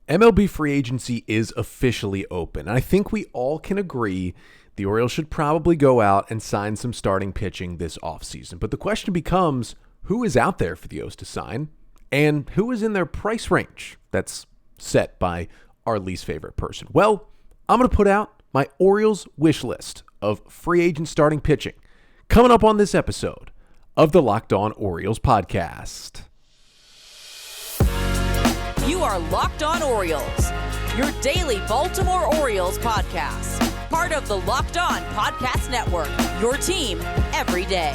MLB free agency is officially open. I think we all can agree the Orioles should probably go out and sign some starting pitching this offseason. But the question becomes, who is out there for the O's to sign? And who is in their price range that's set by our least favorite person? Well, I'm going to put out my Orioles wish list of free agent starting pitching coming up on this episode of the Locked On Orioles podcast. You are Locked On Orioles, your daily Baltimore Orioles podcast. Part of the Locked On Podcast Network, your team every day.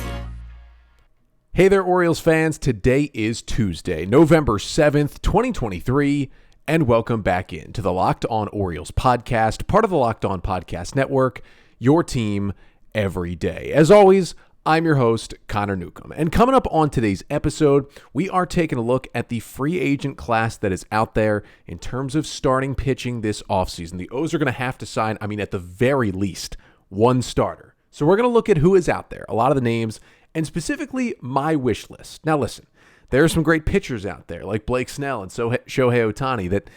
Hey there, Orioles fans. Today is Tuesday, November 7th, 2023, and welcome back into the Locked On Orioles podcast, part of the Locked On Podcast Network, your team every day. As always, I'm your host, Connor Newcomb, and coming up on today's episode, we are taking a look at the free agent class that is out there in terms of starting pitching this offseason. The O's are going to have to sign, at the very least, one starter. So we're going to look at who is out there, a lot of the names, and specifically my wish list. Now listen, there are some great pitchers out there like Blake Snell and Shohei Ohtani that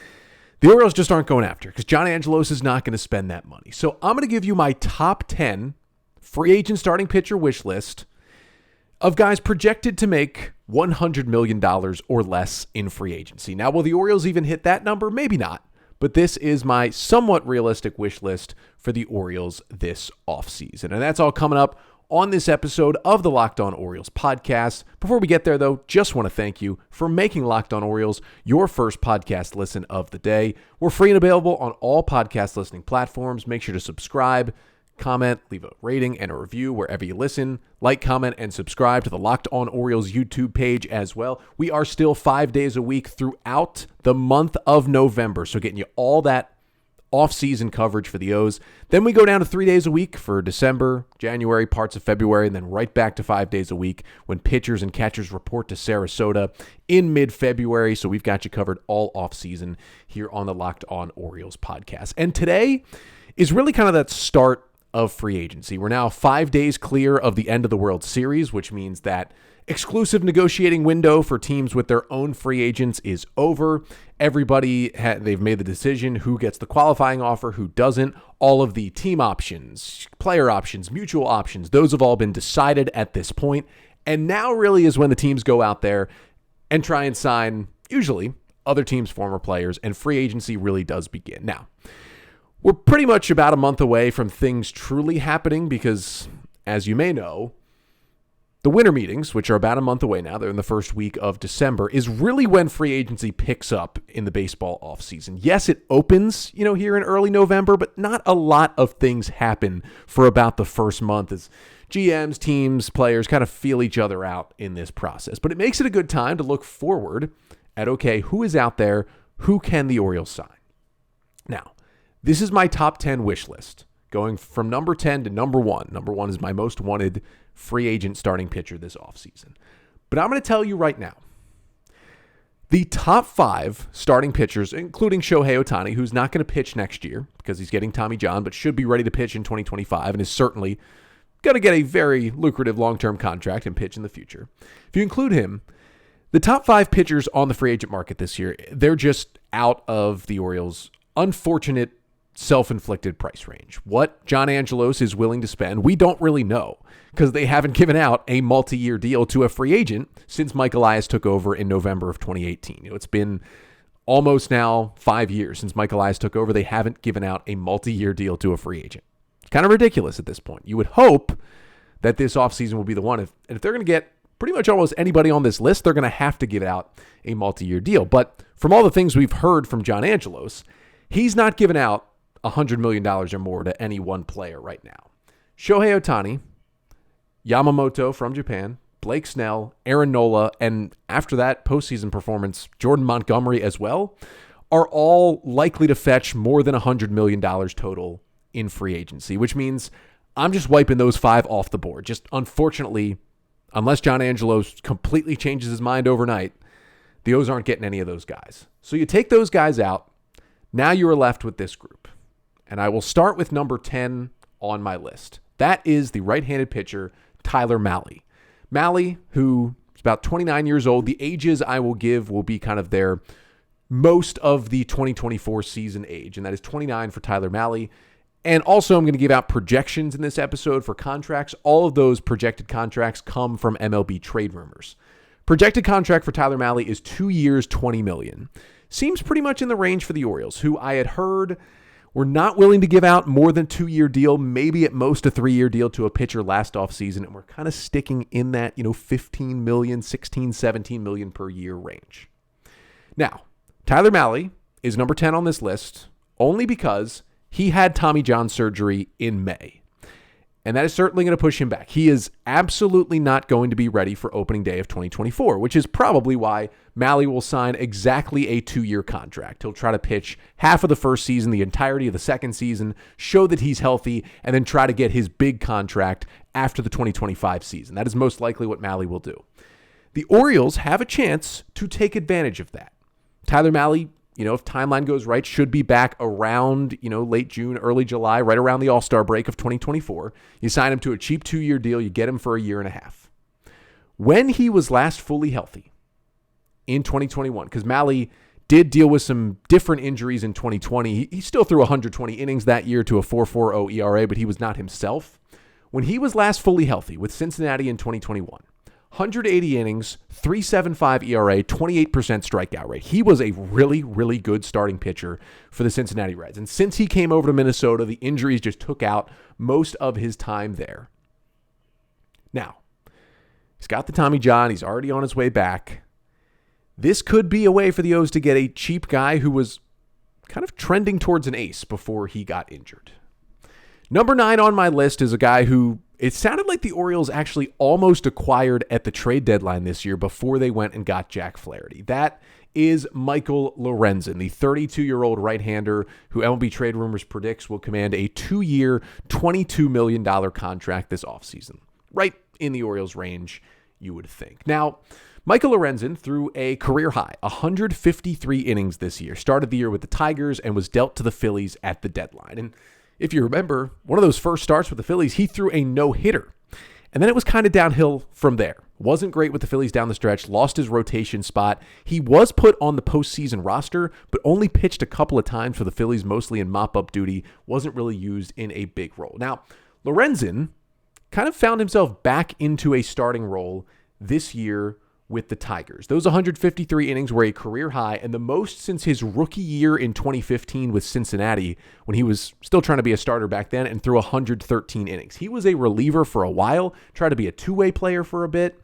the Orioles just aren't going after because John Angelos is not going to spend that money. So I'm going to give you my top 10 free agent starting pitcher wish list of guys projected to make $100 million or less in free agency. Now, will the Orioles even hit that number? Maybe not. But this is my somewhat realistic wish list for the Orioles this offseason. And that's all coming up on this episode of the Locked On Orioles podcast. Before we get there, though, just want to thank you for making Locked On Orioles your first podcast listen of the day. We're free and available on all podcast listening platforms. Make sure to subscribe, comment, leave a rating and a review wherever you listen. Like, comment, and subscribe to the Locked On Orioles YouTube page as well. We are still 5 days a week throughout the month of November, so getting you all that off-season coverage for the O's. Then we go down to 3 days a week for December, January, parts of February, and then right back to 5 days a week when pitchers and catchers report to Sarasota in mid-February. So we've got you covered all off-season here on the Locked On Orioles podcast. And today is really kind of that start of free agency. We're now 5 days clear of the end of the World Series, which means that exclusive negotiating window for teams with their own free agents is over. Everybody, they've made the decision who gets the qualifying offer, who doesn't. All of the team options, player options, mutual options, those have all been decided at this point. And now really is when the teams go out there and try and sign, usually, other teams' former players, and free agency really does begin. Now, we're pretty much about a month away from things truly happening because, as you may know, the winter meetings, which are about a month away now, they're in the first week of December, is really when free agency picks up in the baseball offseason. Yes, it opens, here in early November, but not a lot of things happen for about the first month as GMs, teams, players kind of feel each other out in this process. But it makes it a good time to look forward at, okay, who is out there? Who can the Orioles sign? Now, this is my top 10 wish list, going from number 10 to number 1. Number 1 is my most wanted free agent starting pitcher this offseason. But I'm going to tell you right now, the top 5 starting pitchers, including Shohei Ohtani, who's not going to pitch next year because he's getting Tommy John, but should be ready to pitch in 2025 and is certainly going to get a very lucrative long-term contract and pitch in the future. If you include him, the top 5 pitchers on the free agent market this year, they're just out of the Orioles' unfortunate self-inflicted price range. What John Angelos is willing to spend, we don't really know because they haven't given out a multi-year deal to a free agent since Mike Elias took over in November of 2018. It's been almost now 5 years since Mike Elias took over. They haven't given out a multi-year deal to a free agent. It's kind of ridiculous at this point. You would hope that this offseason will be the one. If they're going to get pretty much almost anybody on this list, they're going to have to give out a multi-year deal. But from all the things we've heard from John Angelos, he's not giving out $100 million or more to any one player right now. Shohei Ohtani, Yamamoto from Japan, Blake Snell, Aaron Nola, and after that postseason performance, Jordan Montgomery as well, are all likely to fetch more than $100 million total in free agency, which means I'm just wiping those 5 off the board. Just unfortunately, unless John Angelos completely changes his mind overnight, the O's aren't getting any of those guys. So you take those guys out, now you are left with this group. And I will start with number 10 on my list. That is the right-handed pitcher, Tyler Mahle. Mahle, who is about 29 years old. The ages I will give will be kind of their most of the 2024 season age, and that is 29 for Tyler Mahle. And also, I'm going to give out projections in this episode for contracts. All of those projected contracts come from MLB Trade Rumors. Projected contract for Tyler Mahle is 2 years, $20 million. Seems pretty much in the range for the Orioles, who I had heard were not willing to give out more than 2-year deal, maybe at most a 3-year deal to a pitcher last offseason, and we're kind of sticking in that, $15 million, $16, $17 million per year range. Now, Tyler Mahle is number 10 on this list only because he had Tommy John surgery in May, and that is certainly going to push him back. He is absolutely not going to be ready for opening day of 2024, which is probably why Mahle will sign exactly a 2-year contract. He'll try to pitch half of the first season, the entirety of the second season, show that he's healthy, and then try to get his big contract after the 2025 season. That is most likely what Mahle will do. The Orioles have a chance to take advantage of that. Tyler Mahle, if timeline goes right, should be back around, late June, early July, right around the All-Star break of 2024. You sign him to a cheap 2-year deal. You get him for a year and a half. When he was last fully healthy in 2021, because Mahle did deal with some different injuries in 2020. He still threw 120 innings that year to a 4.40 ERA, but he was not himself. When he was last fully healthy with Cincinnati in 2021, 180 innings, 3.75 ERA, 28% strikeout rate. He was a really, really good starting pitcher for the Cincinnati Reds. And since he came over to Minnesota, the injuries just took out most of his time there. Now, he's got the Tommy John. He's already on his way back. This could be a way for the O's to get a cheap guy who was kind of trending towards an ace before he got injured. Number 9 on my list is a guy who it sounded like the Orioles actually almost acquired at the trade deadline this year before they went and got Jack Flaherty. That is Michael Lorenzen, the 32-year-old right-hander who MLB Trade Rumors predicts will command a 2-year, $22 million contract this offseason. Right in the Orioles' range, you would think. Now, Michael Lorenzen threw a career high, 153 innings this year, started the year with the Tigers and was dealt to the Phillies at the deadline. And if you remember, one of those first starts with the Phillies, he threw a no-hitter. And then it was kind of downhill from there. Wasn't great with the Phillies down the stretch, lost his rotation spot. He was put on the postseason roster, but only pitched a couple of times for the Phillies, mostly in mop-up duty. Wasn't really used in a big role. Now, Lorenzen kind of found himself back into a starting role this year with the Tigers. Those 153 innings were a career high and the most since his rookie year in 2015 with Cincinnati when he was still trying to be a starter back then and threw 113 innings. He was a reliever for a while, tried to be a two-way player for a bit,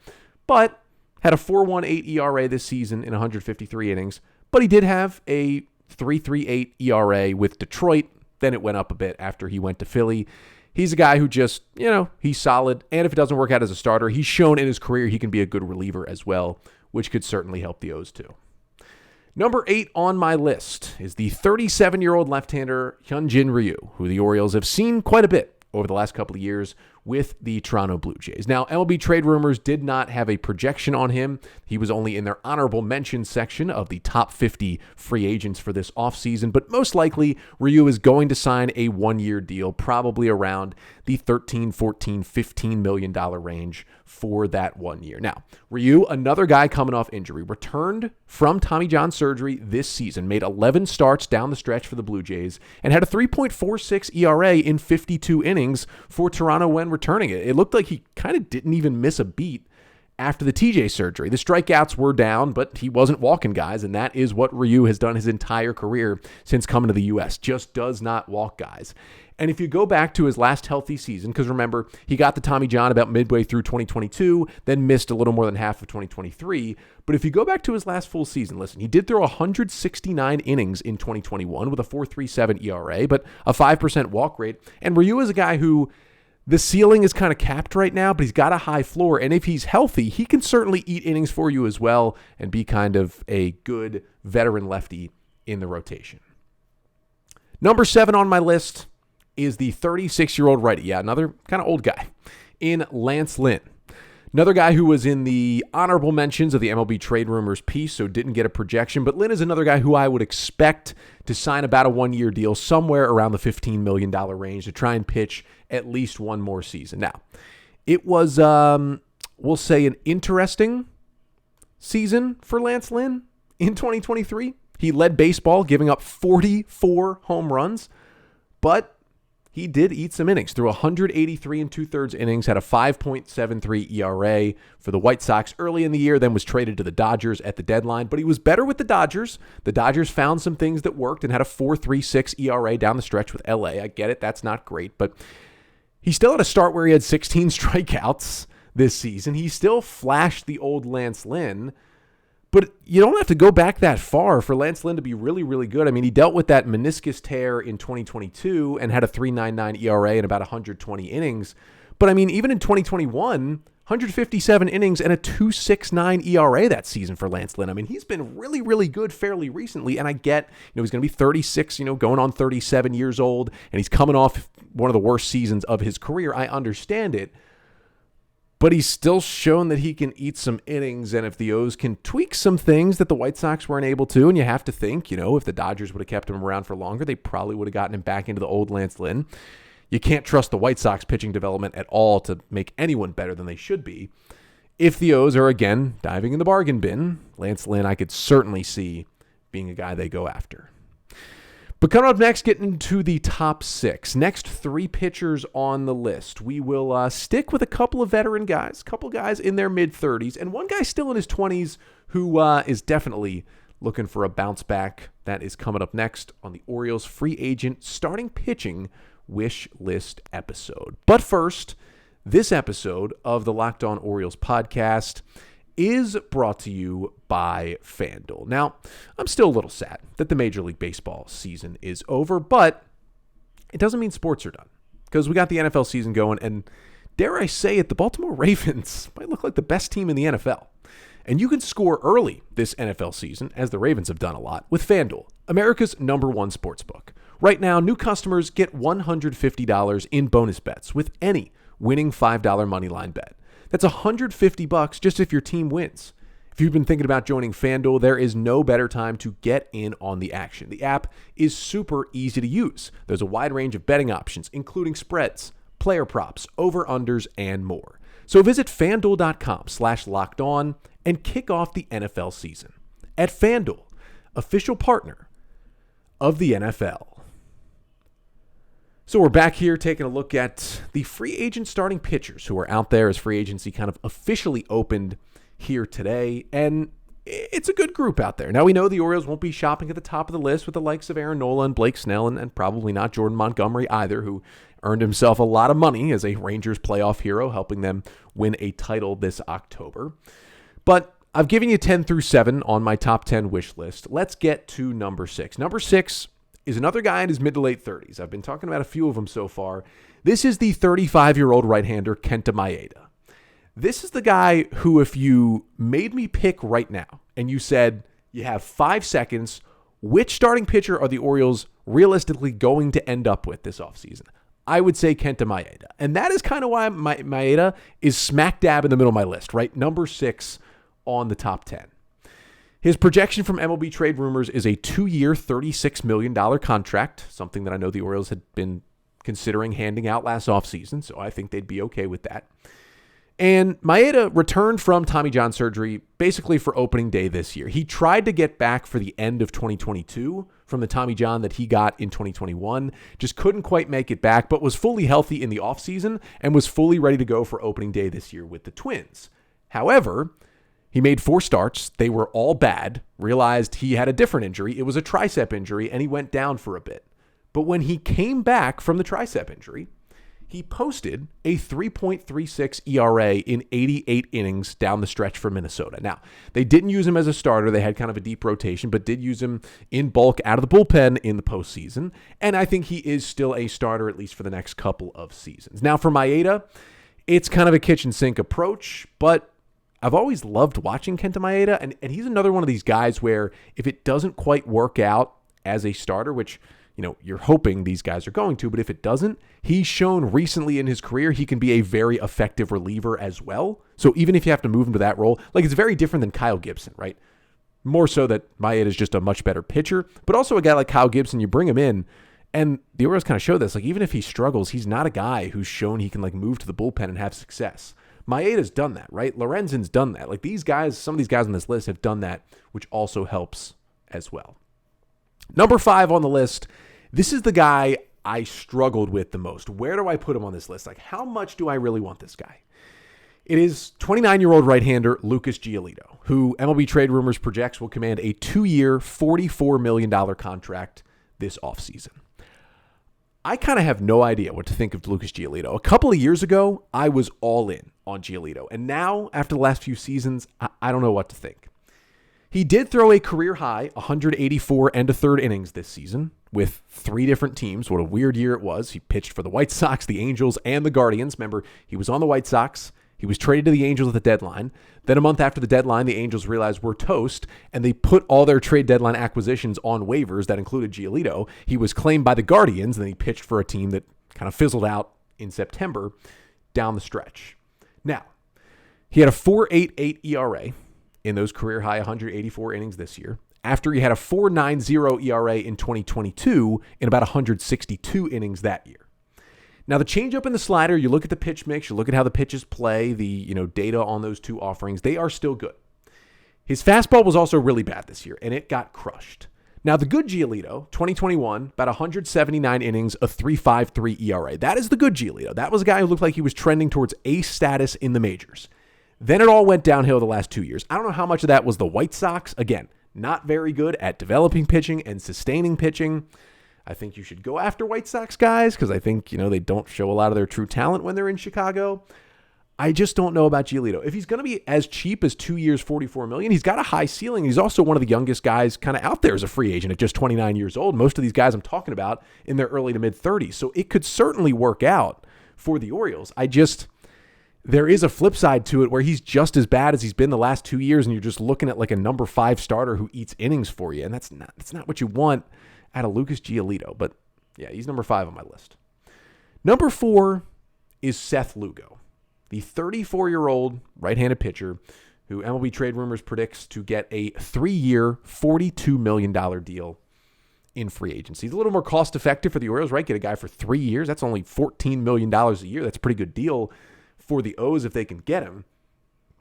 but had a 4.18 ERA this season in 153 innings. But he did have a 3.38 ERA with Detroit. Then it went up a bit after he went to Philly. He's a guy who just, he's solid. And if it doesn't work out as a starter, he's shown in his career he can be a good reliever as well, which could certainly help the O's too. Number 8 on my list is the 37-year-old left-hander Hyun-jin Ryu, who the Orioles have seen quite a bit over the last couple of years with the Toronto Blue Jays. Now, MLB Trade Rumors did not have a projection on him. He was only in their honorable mention section of the top 50 free agents for this offseason, but most likely Ryu is going to sign a 1-year deal, probably around the $13, $14, $15 million range for that 1 year. Now, Ryu, another guy coming off injury, returned from Tommy John surgery this season, made 11 starts down the stretch for the Blue Jays, and had a 3.46 ERA in 52 innings for Toronto when returning it. It looked like he kind of didn't even miss a beat after the TJ surgery. The strikeouts were down, but he wasn't walking guys, and that is what Ryu has done his entire career since coming to the U.S. Just does not walk guys. And if you go back to his last healthy season, because remember, he got the Tommy John about midway through 2022, then missed a little more than half of 2023. But if you go back to his last full season, listen, he did throw 169 innings in 2021 with a 4.37 ERA, but a 5% walk rate. And Ryu is a guy who the ceiling is kind of capped right now, but he's got a high floor. And if he's healthy, he can certainly eat innings for you as well and be kind of a good veteran lefty in the rotation. Number 7 on my list is the 36-year-old righty. Yeah, another kind of old guy in Lance Lynn. Another guy who was in the honorable mentions of the MLB Trade Rumors piece, so didn't get a projection. But Lynn is another guy who I would expect to sign about a 1-year deal somewhere around the $15 million range to try and pitch at least one more season. Now, it was, we'll say, an interesting season for Lance Lynn in 2023. He led baseball, giving up 44 home runs, but he did eat some innings. Through 183 and two-thirds innings, had a 5.73 ERA for the White Sox early in the year, then was traded to the Dodgers at the deadline. But he was better with the Dodgers. The Dodgers found some things that worked and had a 4.36 ERA down the stretch with LA. I get it, that's not great, but he still had a start where he had 16 strikeouts this season. He still flashed the old Lance Lynn. But you don't have to go back that far for Lance Lynn to be really, really good. I mean, he dealt with that meniscus tear in 2022 and had a 3.99 ERA and about 120 innings. But I mean, even in 2021, 157 innings and a 2.69 ERA that season for Lance Lynn. I mean, he's been really, really good fairly recently. And I get, he's going to be 36, going on 37 years old, and he's coming off one of the worst seasons of his career. I understand it. But he's still shown that he can eat some innings, and if the O's can tweak some things that the White Sox weren't able to, and you have to think, if the Dodgers would have kept him around for longer, they probably would have gotten him back into the old Lance Lynn. You can't trust the White Sox pitching development at all to make anyone better than they should be. If the O's are, again, diving in the bargain bin, Lance Lynn I could certainly see being a guy they go after. But coming up next, getting into the top six. Next three pitchers on the list. We will stick with a couple of veteran guys, a couple guys in their mid-30s, and one guy still in his 20s who is definitely looking for a bounce back. That is coming up next on the Orioles free agent starting pitching wish list episode. But first, this episode of the Locked On Orioles podcast is brought to you by FanDuel. Now, I'm still a little sad that the Major League Baseball season is over, but it doesn't mean sports are done, because we got the NFL season going, and dare I say it, the Baltimore Ravens might look like the best team in the NFL. And you can score early this NFL season, as the Ravens have done a lot, with FanDuel, America's number one sportsbook. Right now, new customers get $150 in bonus bets with any winning $5 moneyline bet. That's $150 just if your team wins. If you've been thinking about joining FanDuel, there is no better time to get in on the action. The app is super easy to use. There's a wide range of betting options, including spreads, player props, over-unders, and more. So visit FanDuel.com/lockedon and kick off the NFL season. At FanDuel, official partner of the NFL. So we're back here taking a look at the free agent starting pitchers who are out there as free agency kind of officially opened here today. And it's a good group out there. Now we know the Orioles won't be shopping at the top of the list with the likes of Aaron Nola and Blake Snell and probably not Jordan Montgomery either, who earned himself a lot of money as a Rangers playoff hero, helping them win a title this October. But I've given you 10 through 7 on my top 10 wish list. Let's get to number 6. Number 6 is another guy in his mid to late 30s. I've been talking about a few of them so far. This is the 35-year-old right-hander Kenta Maeda. This is the guy who, if you made me pick right now and you said you have 5 seconds, which starting pitcher are the Orioles realistically going to end up with this offseason? I would say Kenta Maeda. And that is kind of why Maeda is smack dab in the middle of my list, right? Number 6 on the top 10. His projection from MLB Trade Rumors is a 2-year, $36 million contract, something that I know the Orioles had been considering handing out last offseason, so I think they'd be okay with that. And Maeda returned from Tommy John surgery basically for opening day this year. He tried to get back for the end of 2022 from the Tommy John that he got in 2021, just couldn't quite make it back, but was fully healthy in the offseason and was fully ready to go for opening day this year with the Twins. However, he made 4 starts. They were all bad. Realized he had a different injury. It was a tricep injury, and he went down for a bit. But when he came back from the tricep injury, he posted a 3.36 ERA in 88 innings down the stretch for Minnesota. Now, they didn't use him as a starter. They had kind of a deep rotation, but did use him in bulk out of the bullpen in the postseason. And I think he is still a starter, at least for the next couple of seasons. Now, for Maeda, it's kind of a kitchen sink approach, but I've always loved watching Kenta Maeda, and he's another one of these guys where if it doesn't quite work out as a starter, which you're hoping these guys are going to, but if it doesn't, he's shown recently in his career he can be a very effective reliever as well. So even if you have to move him to that role, it's very different than Kyle Gibson, right? More so that Maeda is just a much better pitcher, but also a guy like Kyle Gibson, you bring him in, and the Orioles kind of show this. Even if he struggles, he's not a guy who's shown he can move to the bullpen and have success. Maeda's done that, right? Lorenzen's done that. These guys, some of these guys on this list have done that, which also helps as well. Number 5 on the list. This is the guy I struggled with the most. Where do I put him on this list? Like, how much do I really want this guy? It is 29-year-old right-hander Lucas Giolito, who MLB Trade Rumors projects will command a 2-year, $44 million contract this offseason. I kind of have no idea what to think of Lucas Giolito. A couple of years ago, I was all in on Giolito. And now, after the last few seasons, I don't know what to think. He did throw a career-high 184 and a third innings this season with 3 different teams. What a weird year it was. He pitched for the White Sox, the Angels, and the Guardians. Remember, he was on the White Sox. He was traded to the Angels at the deadline. Then a month after the deadline, the Angels realized we're toast, and they put all their trade deadline acquisitions on waivers that included Giolito. He was claimed by the Guardians, and then he pitched for a team that kind of fizzled out in September down the stretch. Now, he had a 4.88 ERA in those career-high 184 innings this year, after he had a 4.90 ERA in 2022 in about 162 innings that year. Now, the changeup and the slider, you look at the pitch mix, you look at how the pitches play, the data on those two offerings, they are still good. His fastball was also really bad this year, and it got crushed. Now, the good Giolito, 2021, about 179 innings, a 3.53 ERA. That is the good Giolito. That was a guy who looked like he was trending towards ace status in the majors. Then it all went downhill the last 2 years. I don't know how much of that was the White Sox. Again, not very good at developing pitching and sustaining pitching. I think you should go after White Sox guys because I think, they don't show a lot of their true talent when they're in Chicago. I just don't know about Giolito. If he's going to be as cheap as 2 years, $44 million, he's got a high ceiling. He's also one of the youngest guys kind of out there as a free agent at just 29 years old. Most of these guys I'm talking about in their early to mid-30s. So it could certainly work out for the Orioles. There is a flip side to it where he's just as bad as he's been the last 2 years, and you're just looking at like a number 5 starter who eats innings for you, and that's not what you want out of Lucas Giolito. But yeah, he's number 5 on my list. Number 4 is Seth Lugo, the 34-year-old right-handed pitcher who MLB Trade Rumors predicts to get a 3-year, $42 million deal in free agency. He's a little more cost-effective for the Orioles, right? Get a guy for 3 years. That's only $14 million a year. That's a pretty good deal for the O's if they can get him.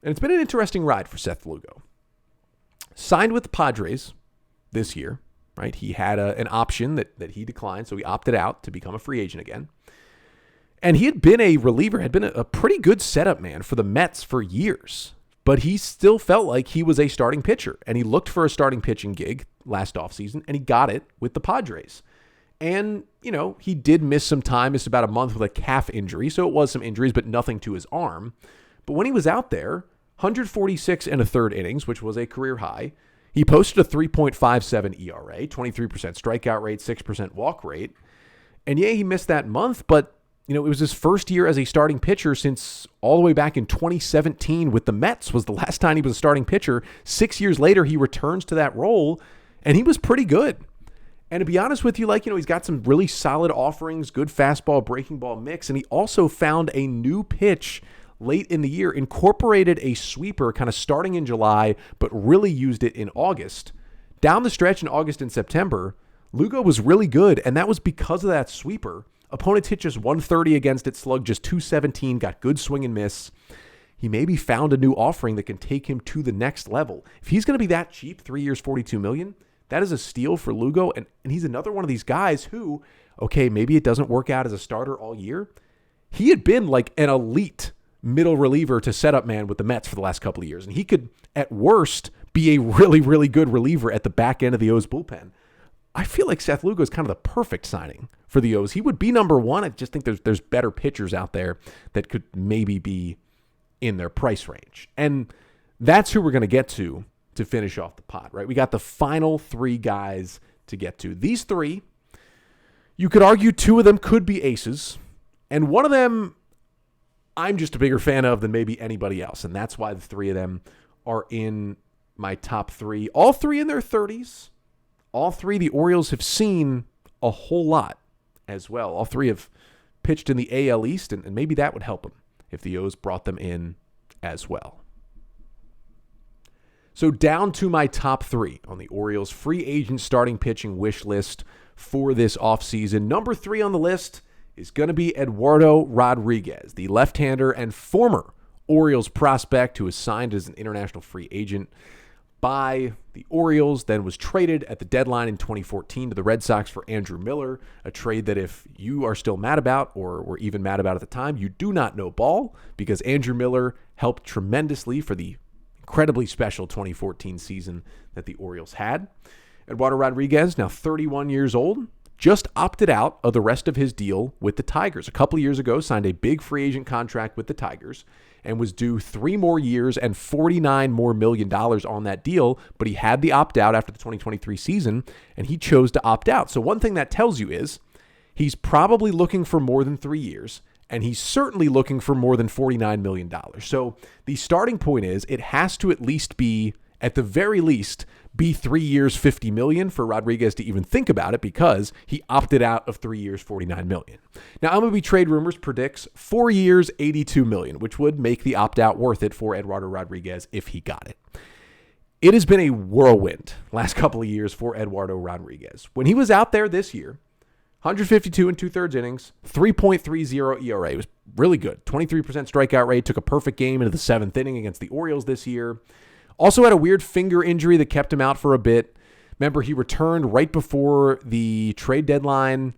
And it's been an interesting ride for Seth Lugo. Signed with the Padres this year, right? He had an option that he declined, so he opted out to become a free agent again. And he had been a reliever, had been a pretty good setup man for the Mets for years, but he still felt like he was a starting pitcher, and he looked for a starting pitching gig last offseason, and he got it with the Padres. And, he did miss some time, missed about a month with a calf injury. So it was some injuries, but nothing to his arm. But when he was out there, 146 and a third innings, which was a career high. He posted a 3.57 ERA, 23% strikeout rate, 6% walk rate. And yeah, he missed that month, but, it was his first year as a starting pitcher since all the way back in 2017 with the Mets was the last time he was a starting pitcher. 6 years later, he returns to that role, and he was pretty good. And to be honest with you, he's got some really solid offerings, good fastball, breaking ball mix, and he also found a new pitch late in the year, incorporated a sweeper kind of starting in July, but really used it in August. Down the stretch in August and September, Lugo was really good, and that was because of that sweeper. Opponents hit just 130 against it, slugged just 217, got good swing and miss. He maybe found a new offering that can take him to the next level. If he's going to be that cheap, 3 years, $42 million, that is a steal for Lugo, and he's another one of these guys who, okay, maybe it doesn't work out as a starter all year. He had been like an elite middle reliever to setup man with the Mets for the last couple of years, and he could, at worst, be a really, really good reliever at the back end of the O's bullpen. I feel like Seth Lugo is kind of the perfect signing for the O's. He would be number 1. I just think there's better pitchers out there that could maybe be in their price range. And that's who we're going to get to finish off the pod, right? We got the final 3 guys to get to. These 3, you could argue 2 of them could be aces, and one of them I'm just a bigger fan of than maybe anybody else, and that's why the 3 of them are in my top 3. All 3 in their 30s. All 3 the Orioles have seen a whole lot as well. All 3 have pitched in the AL East, and maybe that would help them if the O's brought them in as well. So down to my top 3 on the Orioles free agent starting pitching wish list for this offseason. Number 3 on the list is going to be Eduardo Rodriguez, the left-hander and former Orioles prospect who is signed as an international free agent. by the Orioles, then was traded at the deadline in 2014 to the Red Sox for Andrew Miller, a trade that if you are still mad about or were even mad about at the time, you do not know ball, because Andrew Miller helped tremendously for the incredibly special 2014 season that the Orioles had. Eduardo Rodriguez, now 31 years old, just opted out of the rest of his deal with the Tigers. A couple of years ago, signed a big free agent contract with the Tigers and was due 3 more years and $49 more million on that deal, but he had the opt-out after the 2023 season, and he chose to opt out. So one thing that tells you is he's probably looking for more than 3 years, and he's certainly looking for more than $49 million. So the starting point is it has to at least be, at the very least, be 3 years, $50 million for Rodriguez to even think about it, because he opted out of 3 years, $49 million. Now, MLB Trade Rumors predicts 4 years, $82 million, which would make the opt-out worth it for Eduardo Rodriguez if he got it. It has been a whirlwind last couple of years for Eduardo Rodriguez. When he was out there this year, 152 and 2/3 innings, 3.30 ERA. It was really good. 23% strikeout rate, took a perfect game into the 7th inning against the Orioles this year. Also had a weird finger injury that kept him out for a bit. Remember, he returned right before the trade deadline.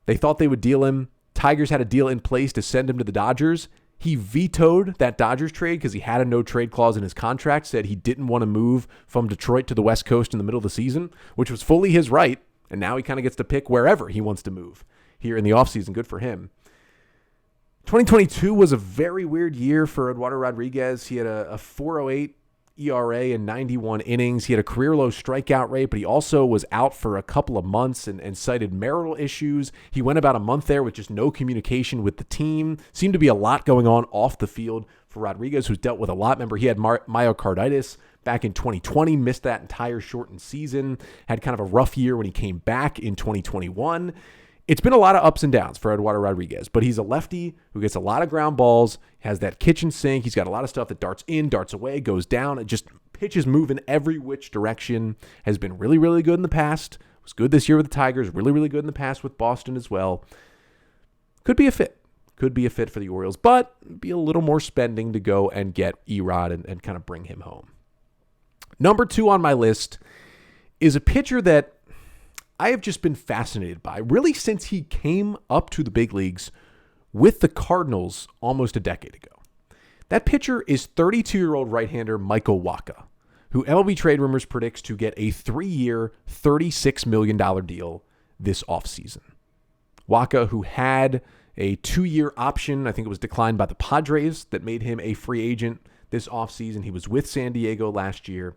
They thought they would deal him. Tigers had a deal in place to send him to the Dodgers. He vetoed that Dodgers trade because he had a no-trade clause in his contract, said he didn't want to move from Detroit to the West Coast in the middle of the season, which was fully his right, and now he kind of gets to pick wherever he wants to move here in the offseason. Good for him. 2022 was a very weird year for Eduardo Rodriguez. He had a 4.08 ERA in 91 innings. He had a career-low strikeout rate, but he also was out for a couple of months and cited marital issues. He went about a month there with just no communication with the team. Seemed to be a lot going on off the field for Rodriguez, who's dealt with a lot. Remember, he had myocarditis back in 2020, missed that entire shortened season, had kind of a rough year when he came back in 2021. It's been a lot of ups and downs for Eduardo Rodriguez, but he's a lefty who gets a lot of ground balls, has that kitchen sink. He's got a lot of stuff that darts in, darts away, goes down. It just pitches move in every which direction. Has been really, really good in the past. Was good this year with the Tigers. Really, really good in the past with Boston as well. Could be a fit. Could be a fit for the Orioles, but be a little more spending to go and get Erod and kind of bring him home. Number 2 on my list is a pitcher that I have just been fascinated by, really since he came up to the big leagues with the Cardinals almost a decade ago. That pitcher is 32-year-old right-hander Michael Wacha, who MLB Trade Rumors predicts to get a 3-year, $36 million deal this offseason. Wacha, who had a 2-year option, I think it was declined by the Padres, that made him a free agent this offseason. He was with San Diego last year.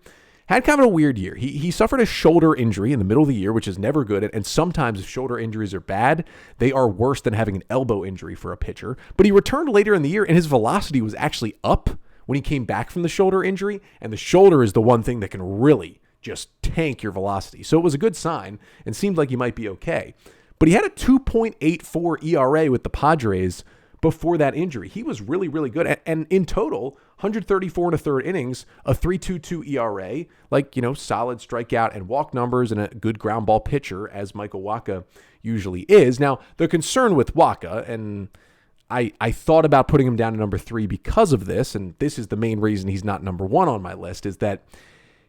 Had kind of a weird year. He suffered a shoulder injury in the middle of the year, which is never good. And sometimes if shoulder injuries are bad, they are worse than having an elbow injury for a pitcher. But he returned later in the year, and his velocity was actually up when he came back from the shoulder injury. And the shoulder is the one thing that can really just tank your velocity. So it was a good sign and seemed like he might be okay. But he had a 2.84 ERA with the Padres before that injury. He was really, really good. And in total, 134 1/3 innings, a 3.22 ERA, solid strikeout and walk numbers, and a good ground ball pitcher, as Michael Wacha usually is. Now, the concern with Wacha, and I thought about putting him down to number 3 because of this, and this is the main reason he's not number 1 on my list, is that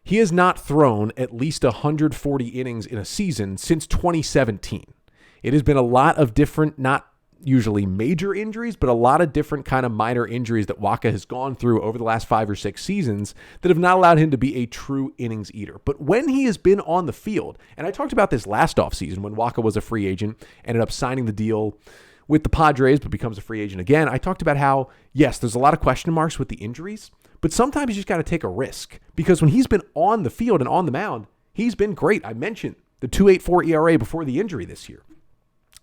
he has not thrown at least 140 innings in a season since 2017. It has been a lot of different, not usually major injuries, but a lot of different kind of minor injuries that Wacha has gone through over the last 5 or 6 seasons that have not allowed him to be a true innings eater. But when he has been on the field, and I talked about this last offseason when Wacha was a free agent, ended up signing the deal with the Padres, but becomes a free agent again. I talked about how, yes, there's a lot of question marks with the injuries, but sometimes you just got to take a risk, because when he's been on the field and on the mound, he's been great. I mentioned the 2.84 ERA before the injury this year.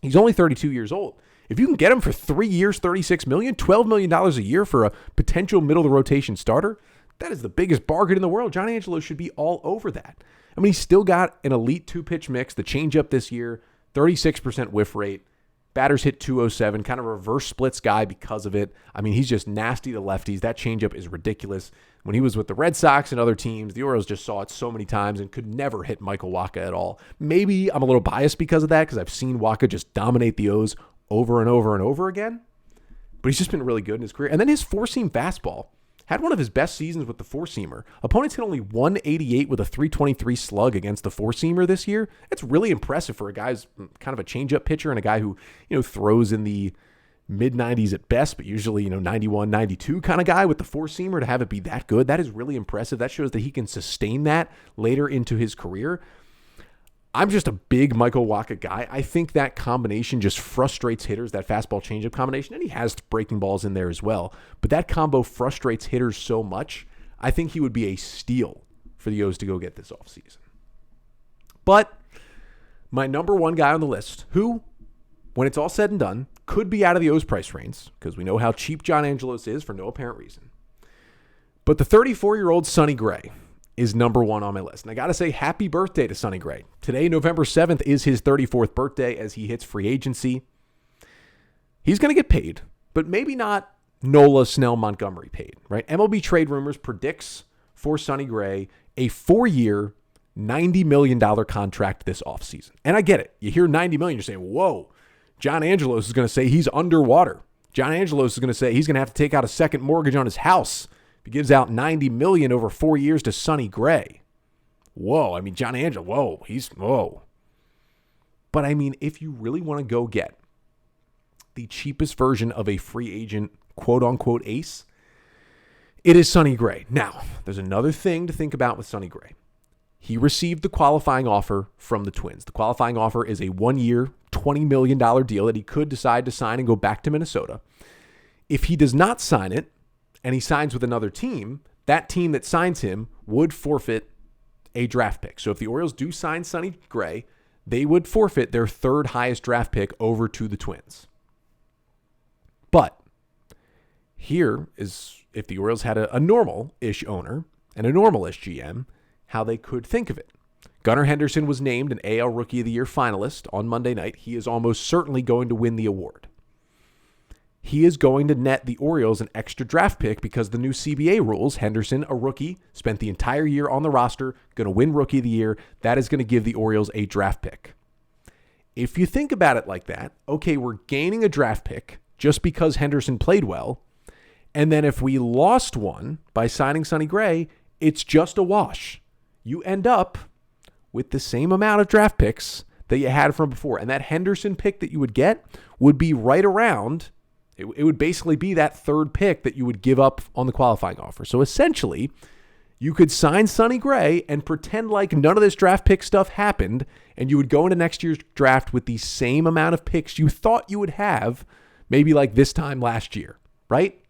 He's only 32 years old. If you can get him for 3 years, $36 million, $12 million a year for a potential middle-of-the-rotation starter, that is the biggest bargain in the world. John Angelo should be all over that. I mean, he's still got an elite 2-pitch mix, the changeup this year, 36% whiff rate, batters hit 207, kind of a reverse splits guy because of it. I mean, he's just nasty to lefties. That changeup is ridiculous. When he was with the Red Sox and other teams, the Orioles just saw it so many times and could never hit Michael Wacha at all. Maybe I'm a little biased because of that, because I've seen Wacha just dominate the O's over and over and over again. But he's just been really good in his career. And then his four-seam fastball Had one of his best seasons with the four-seamer. Opponents hit only 188 with a 323 slug against the four-seamer this year. It's really impressive for a guy who's kind of a change-up pitcher and a guy who, throws in the mid-90s at best, but usually, 91, 92 kind of guy with the four-seamer to have it be that good. That is really impressive. That shows that he can sustain that later into his career. I'm just a big Michael Wacha guy. I think that combination just frustrates hitters, that fastball changeup combination, and he has breaking balls in there as well. But that combo frustrates hitters so much, I think he would be a steal for the O's to go get this offseason. But my number one guy on the list, who, when it's all said and done, could be out of the O's price range, because we know how cheap John Angelos is for no apparent reason. But the 34-year-old Sonny Gray is number one on my list. And I got to say, happy birthday to Sonny Gray. Today, November 7th, is his 34th birthday as he hits free agency. He's going to get paid, but maybe not Nola, Snell, Montgomery paid, right? MLB Trade Rumors predicts for Sonny Gray a 4-year, $90 million contract this offseason. And I get it. You hear $90 million, you're saying, whoa, John Angelos is going to say he's underwater. John Angelos is going to say he's going to have to take out a second mortgage on his house. He gives out $90 million over 4 years to Sonny Gray. Whoa, I mean, John Angelo, whoa. But I mean, if you really want to go get the cheapest version of a free agent, quote-unquote ace, it is Sonny Gray. Now, there's another thing to think about with Sonny Gray. He received the qualifying offer from the Twins. The qualifying offer is a 1-year, $20 million deal that he could decide to sign and go back to Minnesota. If he does not sign it, and he signs with another team, that team that signs him would forfeit a draft pick. So if the Orioles do sign Sonny Gray, they would forfeit their third highest draft pick over to the Twins. But here is, if the Orioles had a normal-ish owner and a normal-ish GM, how they could think of it. Gunnar Henderson was named an AL Rookie of the Year finalist on Monday night. He is almost certainly going to win the award. He is going to net the Orioles an extra draft pick because the new CBA rules, Henderson, a rookie, spent the entire year on the roster, going to win Rookie of the Year. That is going to give the Orioles a draft pick. If you think about it like that, okay, we're gaining a draft pick just because Henderson played well. And then if we lost one by signing Sonny Gray, it's just a wash. You end up with the same amount of draft picks that you had from before. And that Henderson pick that you would get would be right around. It would basically be that third pick that you would give up on the qualifying offer. So essentially, you could sign Sonny Gray and pretend like none of this draft pick stuff happened, and you would go into next year's draft with the same amount of picks you thought you would have, maybe like this time last year, right?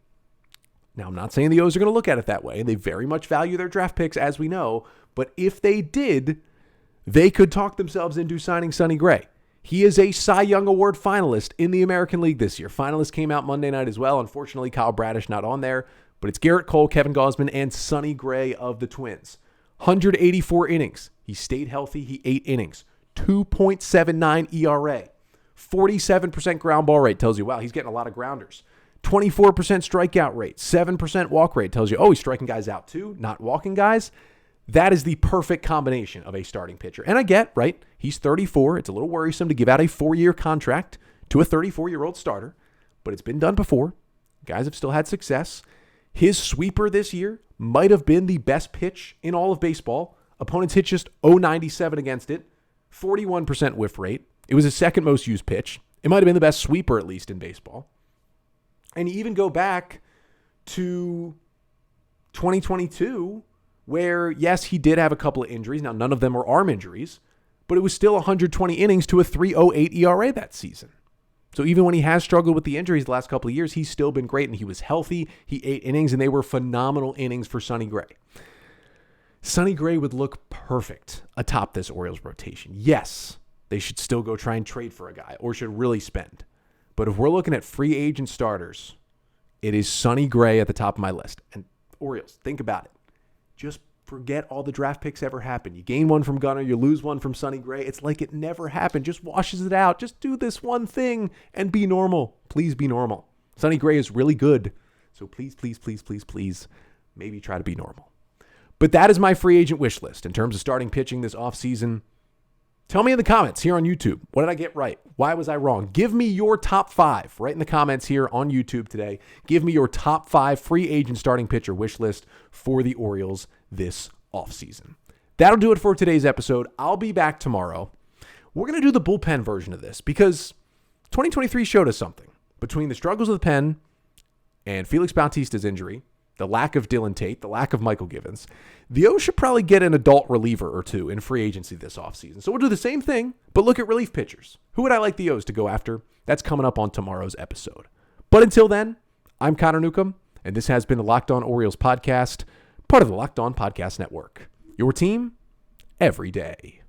Now, I'm not saying the O's are going to look at it that way. They very much value their draft picks, as we know. But if they did, they could talk themselves into signing Sonny Gray. He is a Cy Young Award finalist in the American League this year. Finalists came out Monday night as well. Unfortunately, Kyle Bradish not on there. But it's Garrett Cole, Kevin Gausman, and Sonny Gray of the Twins. 184 innings. He stayed healthy. He 8 innings. 2.79 ERA. 47% ground ball rate tells you, wow, he's getting a lot of grounders. 24% strikeout rate. 7% walk rate tells you, oh, he's striking guys out too, not walking guys. That is the perfect combination of a starting pitcher. And I get, right, he's 34. It's a little worrisome to give out a 4-year contract to a 34-year-old starter, but it's been done before. Guys have still had success. His sweeper this year might have been the best pitch in all of baseball. Opponents hit just .097 against it, 41% whiff rate. It was his second most used pitch. It might have been the best sweeper, at least in baseball. And you even go back to 2022, where, yes, he did have a couple of injuries. Now, none of them were arm injuries, but it was still 120 innings to a 3.08 ERA that season. So even when he has struggled with the injuries the last couple of years, he's still been great, and he was healthy. He 8 innings, and they were phenomenal innings for Sonny Gray. Sonny Gray would look perfect atop this Orioles rotation. Yes, they should still go try and trade for a guy or should really spend. But if we're looking at free agent starters, it is Sonny Gray at the top of my list. And Orioles, think about it. Just forget all the draft picks ever happened. You gain one from Gunnar, you lose one from Sonny Gray. It's like it never happened. Just washes it out. Just do this one thing and be normal. Please be normal. Sonny Gray is really good. So please, please, please, please, please, maybe try to be normal. But that is my free agent wish list. In terms of starting pitching this offseason, Tell me in the comments here on YouTube, what did I get right? Why was I wrong? Give me your top 5 right in the comments here on YouTube today. Give me your top 5 free agent starting pitcher wish list for the Orioles this offseason. That'll do it for today's episode. I'll be back tomorrow. We're going to do the bullpen version of this because 2023 showed us something. Between the struggles of the pen and Felix Bautista's injury, the lack of Dylan Tate, the lack of Michael Givens, the O's should probably get an adult reliever or two in free agency this offseason. So we'll do the same thing, but look at relief pitchers. Who would I like the O's to go after? That's coming up on tomorrow's episode. But until then, I'm Connor Newcomb, and this has been the Locked On Orioles podcast, part of the Locked On Podcast Network. Your team every day.